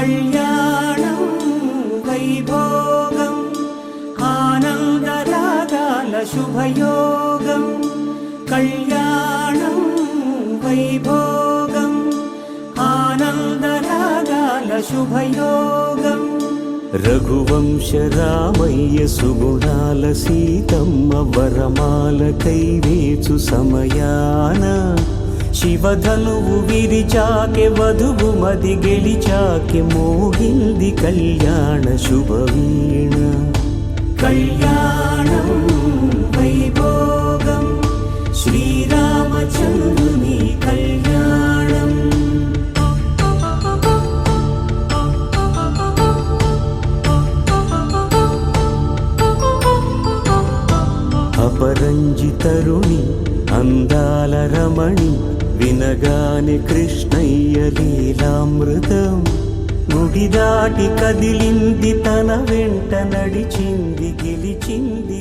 కళ్యాణం వైభోగం ఆనందరాగాల శుభయోగం కళ్యాణం వైభోగం ఆనందరాగాల శుభయోగం రఘువంశ రామయ్య సుగుణాల సీతమ్మ వరమాల కైవేచు సమయాన శివధనువు విరిచాకె వధువు మది గెలిచాకె మోగింది కళ్యాణ శుభవీణ కళ్యాణం వైభోగం శ్రీరామచంద్రుని కళ్యాణం అపరంజి తరుణి అందాల రమణి వినగానే కృష్ణయ్య లీలామృతం గుడి దాటి కదిలింది తన వెంట నడిచింది గెలిచింది